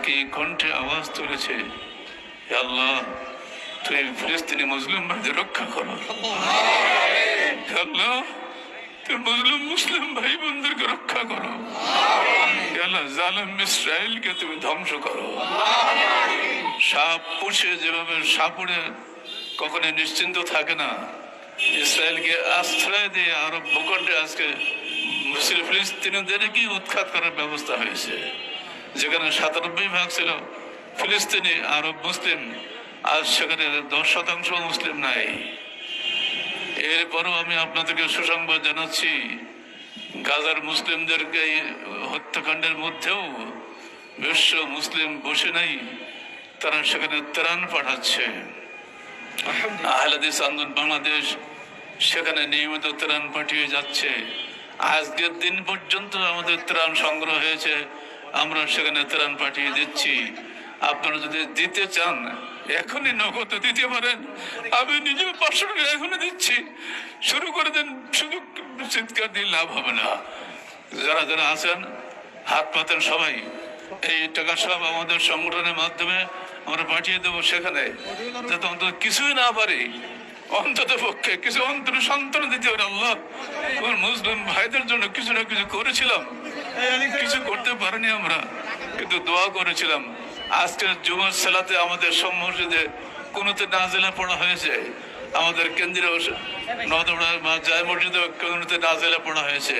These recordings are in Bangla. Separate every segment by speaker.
Speaker 1: কি কণ্ঠে আওয়াজ তুলেছে, হে আল্লাহ তুমি ফিলিস্তিনি মুসলিম ভাইদের রক্ষা করো, হে আল্লাহ তুমি মুসলিম ভাই বোনদেরকে রক্ষা করো, হে আল্লাহ জালেম ইসরায়েলকে তুমি ধ্বংস করো। সাপ পুষে যেভাবে সাপুড়ে কখনো নিশ্চিন্ত থাকে না, ইসরায়েলকে আশ্রয় দিয়ে আরব ভূখণ্ডে আজকে মুসলিম ফিলিস্তিনিদেরকে উৎখাত করার ব্যবস্থা হয়েছে। যেখানে 97% ছিল ফিলিস্তিনি আরব মুসলিম, আজ সেখানে 10% মুসলিম নাই। এরপরও আমি আপনাদেরকে সুসংবাদ জানাচ্ছি, গাজার মুসলিমদেরকে হত্যাকাণ্ডের মধ্যেও বিশ্ব মুসলিম বসে নাই, তারা সেখানে ত্রাণ পাঠাচ্ছে। আহলে হাদিস আন্দোলন বাংলাদেশ সেখানে নিয়মিত ত্রাণ পাঠিয়ে যাচ্ছে। আজকের দিন পর্যন্ত আমাদের ত্রাণ সংগ্রহ হয়েছে, আমরা সেখানে ত্রাণ পাঠিয়ে দিচ্ছি। আপনারা যদি দিতে চান এখনই নগদ দিতে পারেন, আমি নিজেও 500 টাকা এখনই দিচ্ছি, শুরু করে দেন। শুধু চিৎকার দিয়ে লাভ হবে না, যারা যারা আছেন হাত পাতেন সবাই, এই টাকা সব আমাদের সংগঠনের মাধ্যমে আমরা পাঠিয়ে দেবো সেখানে, যাতে অন্তত কিছুই না পারি, অন্তত পক্ষে কিছু অন্তর সন্তান দিতে পারে। আল্লাহ তোমার মুসলিম ভাইদের জন্য কিছু না কিছু করেছিলাম, কিছু করতে পারিনি আমরা, কিন্তু দোয়া করেছিলাম। আজকের জুমার সালাতে আমাদের সব মসজিদে কোনোতে নাজিলা পড়া হয়েছে, আমাদের কেন্দ্রীয় নদড়া জায় মসজিদে কোনোতে নাজিলা পড়া হয়েছে,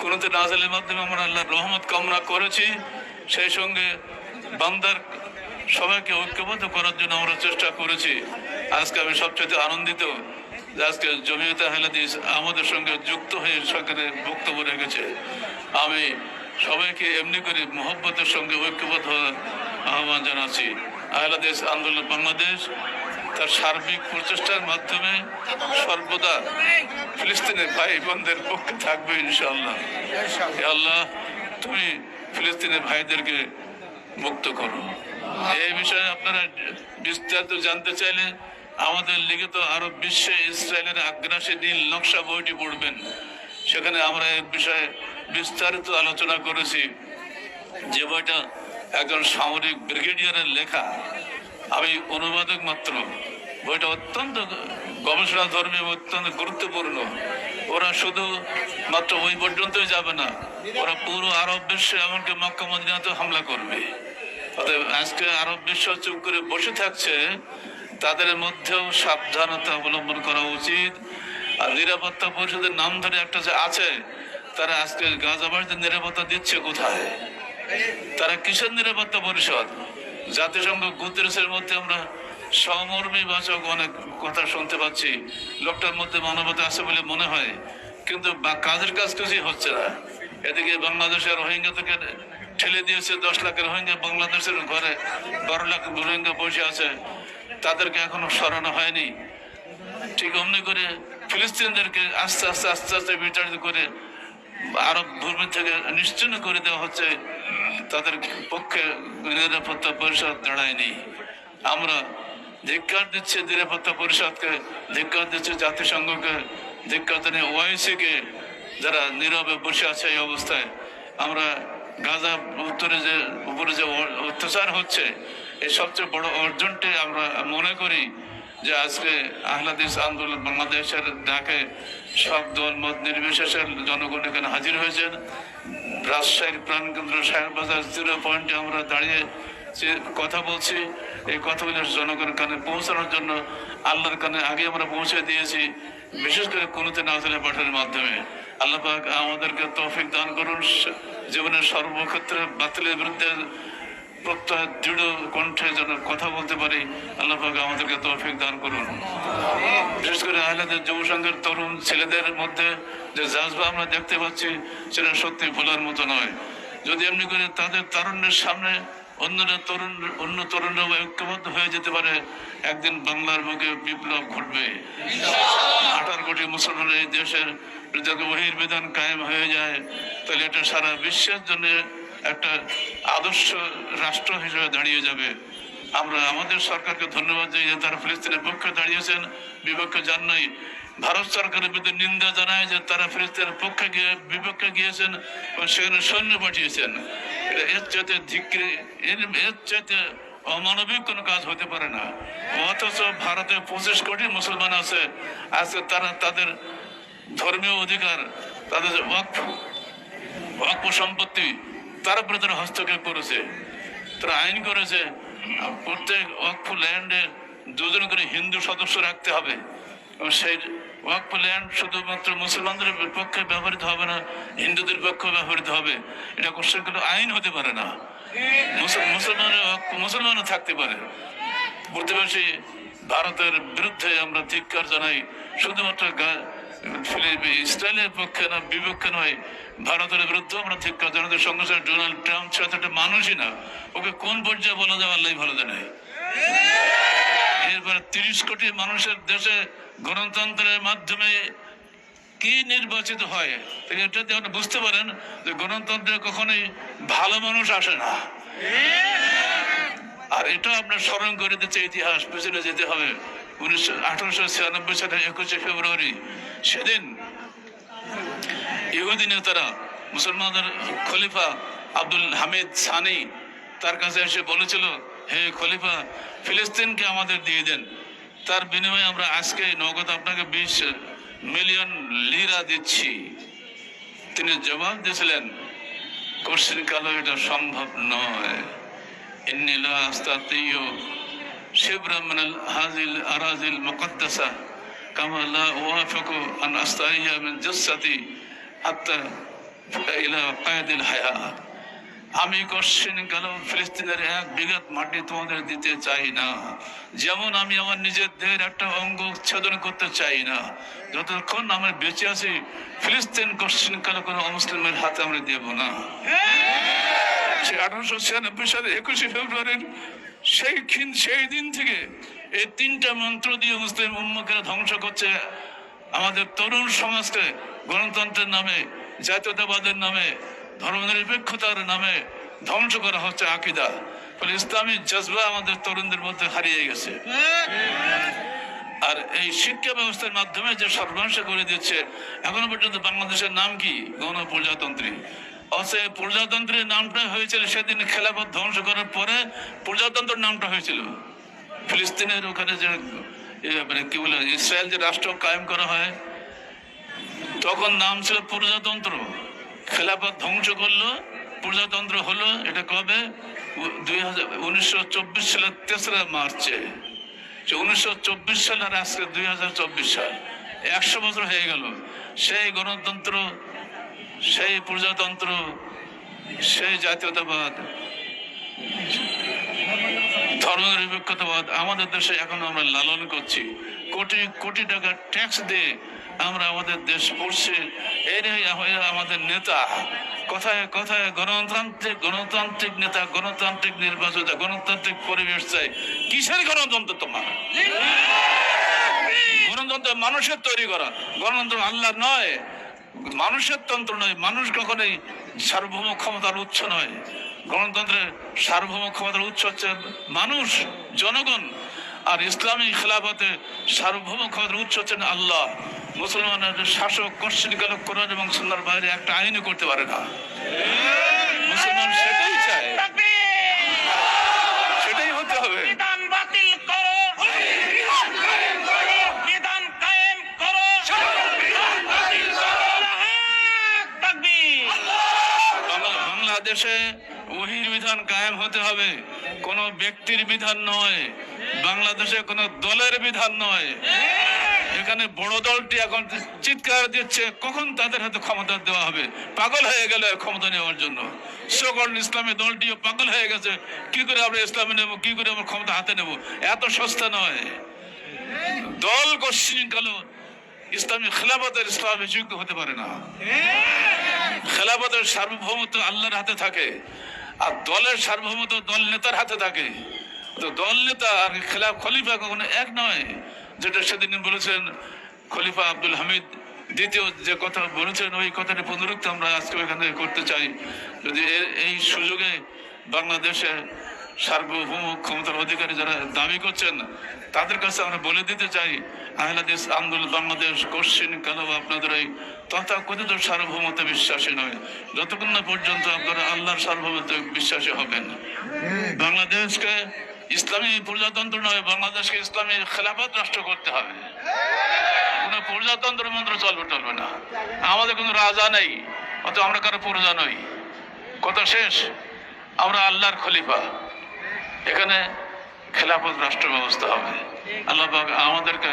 Speaker 1: কোনোতে নাজিলের মাধ্যমে আমরা আল্লাহর রহমত কামনা করেছি। সেই সঙ্গে বান্দার সবাইকে ঐক্যবদ্ধ করার জন্য আমরা চেষ্টা করেছি। আজকে আমি সবচেয়ে আনন্দিত যে আজকে জমিয়তে আহলে হাদিস আমাদের সঙ্গে যুক্ত হয়ে সরকারের বক্তব্য রেখেছে। আমি সবাইকে এমনি করে মহব্বতের সঙ্গে ঐক্যবদ্ধ আহ্বান জানাচ্ছি। আহলে হাদিস আন্দোলন বাংলাদেশ তার সার্বিক প্রচেষ্টার মাধ্যমে সর্বদা ফিলিস্তিনের ভাই বোনদের পক্ষে থাকবে ইনশাআল্লাহ। আল্লাহ তুমি ফিলিস্তিনের ভাইদেরকে মুক্ত করো। এই বিষয়ে আপনারা বিস্তারিত জানতে চাইলে আমাদের লিখিত আরব বিশ্বে ইসরায়েলের আগ্রাসী নীল নকশা বইটি পড়বেন, সেখানে আমরা এই বিষয়ে বিস্তারিত আলোচনা করেছি। যে বইটা একজন সামরিক ব্রিগেডিয়ারের লেখা, আমি অনুবাদক মাত্র। বইটা অত্যন্ত গবেষণা ধর্মী, অত্যন্ত গুরুত্বপূর্ণ। ওরা শুধু মাত্র ওই পর্যন্তই যাবে না, ওরা পুরো আরব বিশ্বে এমনকি মক্কা মদিনাতে হামলা করবে। অতএব আজকে আরব বিশ্ব চুপ করে বসে থাকছে, তাদের মধ্যেও সাবধানতা অবলম্বন করা উচিত। আর নিরাপত্তা পরিষদের নাম ধরে একটা যে আছে, তারা আজকে গাজাবাসীদের নিরাপত্তা দিচ্ছে কোথায়? তারা কিসের নিরাপত্তা পরিষদ? জাতিসংঘ গুতেরেসের মধ্যে আমরা সমর্মী বাচক অনেক কথা শুনতে পাচ্ছি, লোকটার মধ্যে মানবতা আছে বলে মনে হয়, কিন্তু কাজের কাজ কিছুই হচ্ছে না। এদিকে বাংলাদেশের রোহিঙ্গা থেকে ঠেলে দিয়েছে 10 লাখের রোহিঙ্গা, বাংলাদেশের ঘরে 12 লাখ রোহিঙ্গা বসে আছে, তাদেরকে এখনো সরানো হয়নি। ঠিক অমনি করে ফিলিস্তিনদেরকে আস্তে আস্তে আস্তে আস্তে বিতাড়িত করে আরব ভূমি থেকে নিশ্চিহ্ন করে দেওয়া হচ্ছে, তাদের পক্ষে নিরাপত্তা পরিষদ দাঁড়ায়নি। আমরা ধিক্কার দিচ্ছে নিরাপত্তা পরিষদকে, ধিক্কার দিচ্ছে জাতিসংঘকে, ধিক্কার দিচ্ছে ওআইসিকে, যারা নীরবে বসে আছে এই অবস্থায়। আমরা গাজা উত্তরে যে উপরে যে অত্যাচার হচ্ছে, এই সবচেয়ে বড় অর্জনটি আমরা মনে করি যে আজকে আহলে হাদিস আন্দোলন বাংলাদেশের ডাকে সব দল মত নির্বিশেষে জনগণ এখানে হাজির হয়েছেন। রাজশাহীর প্রাণকেন্দ্র সাহেববাজার 0 পয়েন্টে আমরা দাঁড়িয়ে যে কথা বলছি, এই কথাগুলো জনগণের কানে পৌঁছানোর জন্য আল্লাহর কানে আগে আমরা পৌঁছে দিয়েছি, বিশেষ করে কুনুতে নাজিলা পাঠের মাধ্যমে। আল্লাহ পাক আমাদেরকে তৌফিক দান করুন, জীবনের সর্বক্ষেত্রে বাতিলের বিরুদ্ধে প্রত্যয় দৃঢ় কণ্ঠে যেন কথা বলতে পারি, আল্লাহ পাক আমাদেরকে তৌফিক দান করুন। বিশেষ করে আহলেদের যুব সংঘের তরুণ ছেলেদের মধ্যে যে জাজবা আমরা দেখতে পাচ্ছি, সেটা সত্যি ভোলার মতো নয়। যদি এমনি করে তাদের তারুণ্যের সামনে অন্য তরুণরা ঐক্যবদ্ধ হয়ে যেতে পারে, একদিন বাংলার বুকে বিপ্লব ঘটবে। 18 কোটি মুসলমানের এই দেশের যদি ওহির বিধান কায়েম হয়ে যায়, তাহলে এটা সারা বিশ্বের জন্য একটা আদর্শ রাষ্ট্র হিসেবে দাঁড়িয়ে যাবে। আমরা আমাদের সরকারকে ধন্যবাদ জানাই যে তারা ফিলিস্তিনের পক্ষে দাঁড়িয়েছেন, বিপক্ষে যান নাই। ভারত সরকারের বিরুদ্ধে নিন্দা জানায় যে তারা ফিলিস্তিনের বিপক্ষে গিয়েছেন এবং সেখানে সৈন্য পাঠিয়েছেন। এর চাইতে ধিক্রি, এর চাইতে অমানবিক কোনো কাজ হতে পারে না। অথচ ভারতে 25 কোটি মুসলমান আছে, আজকে তারা তাদের ধর্মীয় অধিকার, তাদের ওয়াকফ সম্পত্তি, তার উপরে তারা হস্তক্ষেপ করেছে। তারা আইন করেছে প্রত্যেক ওয়াকফ ল্যান্ডে 2 জন করে হিন্দু সদস্য রাখতে হবে, এবং সেই ওয়াকফ ল্যান্ড শুধুমাত্র মুসলমানদের পক্ষে ব্যবহৃত হবে না, হিন্দুদের পক্ষে ব্যবহৃত হবে। এটা কোশ্চেন কোনো আইন হতে পারে না। মুসলমানও থাকতে পারে। প্রতিবেশী ভারতের বিরুদ্ধে আমরা ধিক্কার জানাই, শুধুমাত্র ইসরায়েলের পক্ষে না, বিপক্ষে নয়, ভারতের বিরুদ্ধে আমরা ধিক্কার জানাতে। সঙ্গে সঙ্গে ডোনাল্ড ট্রাম্প ছাড়া একটা মানুষই না, ওকে কোন পর্যায়ে বলা যাবে আল্লাহ ভালো জানে। এরপরে 30 কোটি মানুষের দেশে গণতন্ত্রের মাধ্যমে কি নির্বাচিত হয়, এটাতে আপনি বুঝতে পারেন যে গণতন্ত্রে কখনোই ভালো মানুষ আসে না। আর এটা আপনার স্মরণ করে দিচ্ছে ইতিহাস, পেছনে যেতে হবে। 1896 সালের 21 ফেব্রুয়ারি, সেদিন ইহুদি নেতারা মুসলমানদের খলিফা আব্দুল হামিদ সানি তার কাছে এসে বলেছিল, হে খলিফা, ফিলিস্তিনকে আমাদের দিয়ে দেন, তার বিনিময়ে আমরা আজকে নগদ আপনাকে 20 মিলিয়ন লিরা দিচ্ছি। তিনি জবাব দিয়েছিলেন, কোশ্চিন কালো এটা সম্ভব নয়। ইন্নী লা আস্তাতিউ শিবরা মিনাল হাযিল আরাযিল মুকদ্দাসা কামা লা উওয়াফিকু আন আস্তাইয়া মিন জাসসাতি হাত্তা ইলা কায়দিল হায়াত। আমি কোশ্চিন কালো ফিলিস্তিনের 1 বিঘা মাটি তোমাদের দিতে চাই না, যেমন আমি আমার নিজের দেহের একটা অঙ্গ উচ্ছেদন করতে চাই না। যতক্ষণ আমরা বেঁচে আছি, ফিলিস্তিন কোশ্চিন কালো কোনো অমুসলিমের হাতে আমরা দেব না। 1896 সালে 21 ফেব্রুয়ারির সেই দিন থেকে এই 3টা মন্ত্র দিয়ে মুসলিম উম্মাহকে ধ্বংস করছে। আমাদের তরুণ সমাজকে গণতন্ত্রের নামে, জাতীয়তাবাদের নামে, ধর্মনিরপেক্ষতার নামে ধ্বংস করা হচ্ছে আকীদা। ফলে ইসলামী জজবা আমাদের তরুণদের মধ্যে হারিয়ে গেছে। আর এই শিক্ষা ব্যবস্থার মাধ্যমে যে সর্বনাশ করে দিচ্ছে, এখনো পর্যন্ত বাংলাদেশের নাম কি? গণপ্রজাতন্ত্রী। অতএব প্রজাতন্ত্রের নামটা হয়েছিল সেদিন খেলাফত ধ্বংস করার পরে প্রজাতন্ত্রের নামটা হয়েছিল। ফিলিস্তিনের ওখানে যে মানে কি বলে ইসরায়েল যে রাষ্ট্র কায়েম করা হয়, তখন নাম ছিল প্রজাতন্ত্র। খেলাফত ধ্বংস করলো, প্রজাতন্ত্র হলো। এটা কবে? 1924 সালের 3রা মার্চে। 1924 সাল আর আজকে 2024 সাল, 100 বছর হয়ে গেল। সেই গণতন্ত্র, সেই প্রজাতন্ত্র, সেই জাতীয়তাবাদ, ধর্মনিরপেক্ষতাবাদ আমাদের দেশে এখনো আমরা লালন করছি। কোটি কোটি টাকা ট্যাক্স দিয়ে আমরা আমাদের দেশ পড়ছি। এরাই আমাদের নেতা। কথায় কথায় গণতান্ত্রিক নেতা, গণতান্ত্রিক নির্বাচন, গণতান্ত্রিক পরিবেশ চাই। কিসের গণতন্ত্র তোমার? গণতন্ত্র মানুষের তৈরি করা। গণতন্ত্র আল্লাহ নয়, মানুষের তন্ত্র নয়। মানুষ কখনোই সার্বভৌম ক্ষমতার উৎস নয়। গণতন্ত্রের সার্বভৌম ক্ষমতার উৎস হচ্ছে মানুষ, জনগণ। আর ইসলামী খেলাফতে সার্বভৌম ক্ষমতার উৎস হচ্ছেন আল্লাহ। মুসলমানের শাসক কোশ্চিন কালো কোরআন এবং সুন্নাহর বাইরে একটা আইনও করতে পারে না। মুসলমান সেটাই চায়, সেটাই হতে হবে। বাংলাদেশে ওহির বিধান কায়েম হতে হবে, কোন ব্যক্তির বিধান নয়। বাংলাদেশে কোন দলের বিধান নয়। এখানে বড় দলটি এখন চিৎকার দিচ্ছে কখন তাদের হাতে ক্ষমতা দেওয়া হবে। পাগল হয়ে গেল ক্ষমতা নেওয়ার জন্য। সকল ইসলামী দলটিও পাগল হয়ে গেছে, কি করে আমরা ইসলামে নেব, কি করে আমরা ক্ষমতা হাতে নেব। এত সস্তা নয়। দল কোশ্চিন কালো ইসলামী খেলাফতের ইসলামে যোগ্য হতে পারে না। খেলাফতের সার্বভৌমত্ব আল্লাহর হাতে থাকে, আর দলের সার্বভৌমত্ব দল নেতার হাতে থাকে। তো দল নেতা আর খলিফা কখনো এক নয়। যেটা সেদিন বলেছেন খলিফা আব্দুল হামিদ দ্বিতীয়, যে কথা বলেছেন ওই কথাটি পুনরুক্তি আমরা আজকে এখানে করতে চাই। যদি এই সুযোগে বাংলাদেশে সার্বভৌম ক্ষমতার অধিকারী যারা দাবি করছেন, তাদের কাছে আমরা বলে দিতে চাই, আহলে হাদিস আন্দোলন বাংলাদেশ কোশ্চিন কালেও আপনাদের এই তথাকথিত সার্বভৌমত্বে বিশ্বাসী নয়, যতক্ষণ না পর্যন্ত আপনারা আল্লাহর সার্বভৌমত্বে বিশ্বাসী হবেন। বাংলাদেশকে ইসলামী প্রজাতন্ত্র নয়, বাংলাদেশকে ইসলামী খেলাফত রাষ্ট্র করতে হবে। কোনো প্রজাতন্ত্র মন্ত্র চলবে না। আমাদের কোনো রাজা নেই, অত আমরা কারো প্রজা নই। কথা শেষ, আমরা আল্লাহর খলিফা। এখানে খেলাফত রাষ্ট্র ব্যবস্থা হবে। আল্লাহ পাক আমাদেরকে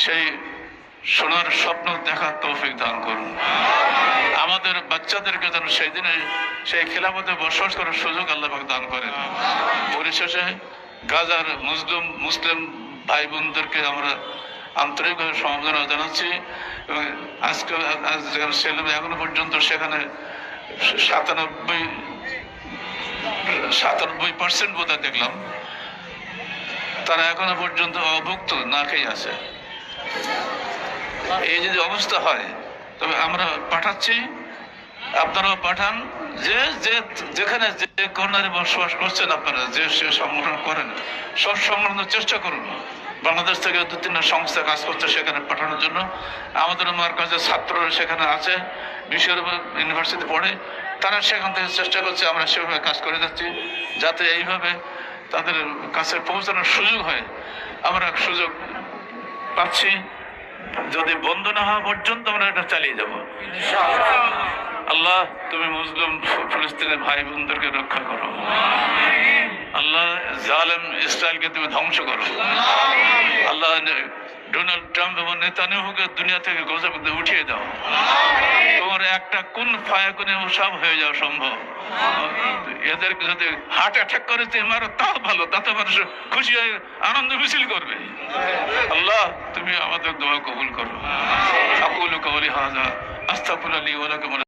Speaker 1: সেই সোনার স্বপ্ন দেখার তৌফিক দান করুন। আমাদের বাচ্চাদেরকে যেন সেই দিনে সেই খেলাফতে বসবাস করার সুযোগ আল্লাহ পাক দান করেন। পরিশেষে গাজার মুসলিম ভাই বোনদেরকে আমরা আন্তরিকভাবে সমবেদনা জানাচ্ছি এবং আজকে এখনো পর্যন্ত সেখানে 97% বোধহয় দেখলাম তারা এখনো পর্যন্ত অভুক্ত না খেয়ে আছে। এই যদি অবস্থা হয় তবে আমরা পাঠাচ্ছি, আপনারাও পাঠান। যেখানে যে কর্নারে বসবাস করছেন আপনারা, যে সংগঠন করেন, সব সংগঠনের চেষ্টা করুন বাংলাদেশ থেকে 2-3টা সংস্থা কাজ করছে সেখানে পাঠানোর জন্য। আমাদের আমার কাছে ছাত্ররা সেখানে আছে, বিশ্বের ইউনিভার্সিটি পড়ে, তারা সেখান থেকে চেষ্টা করছে। আমরা সেভাবে কাজ করে যাচ্ছি যাতে এইভাবে তাদের কাছে পৌঁছানোর সুযোগ হয়। আমরা সুযোগ পাচ্ছি, যদি বন্ধ না হওয়া পর্যন্ত আমরা এটা চালিয়ে যাব। আল্লাহ তুমি মুসলিম ফিলিস্তিনের ভাই বোনদেরকে রক্ষা করো। আল্লাহ জালেম ইসরায়েলকে তুমি ধ্বংস করো। আল্লাহ ডোনাল্ড ট্রাম্প এবং নেতানিয়াহুকে দুনিয়া থেকে গজব উঠিয়ে দাও। তোমার একটা কোন ফায়াকুনে সব হয়ে যাওয়া সম্ভব। এদেরকে যদি হার্ট অ্যাটাক করেছে মারো তাও ভালো, তাতে মানুষ খুশি হয়ে আনন্দ মিছিল করবে। আল্লাহ তুমি আমাদের দোয়া কবুল করো। আকুলু কাওলি হাযা আস্তাগফিরুল্লাহ লি ওয়া লাকুম।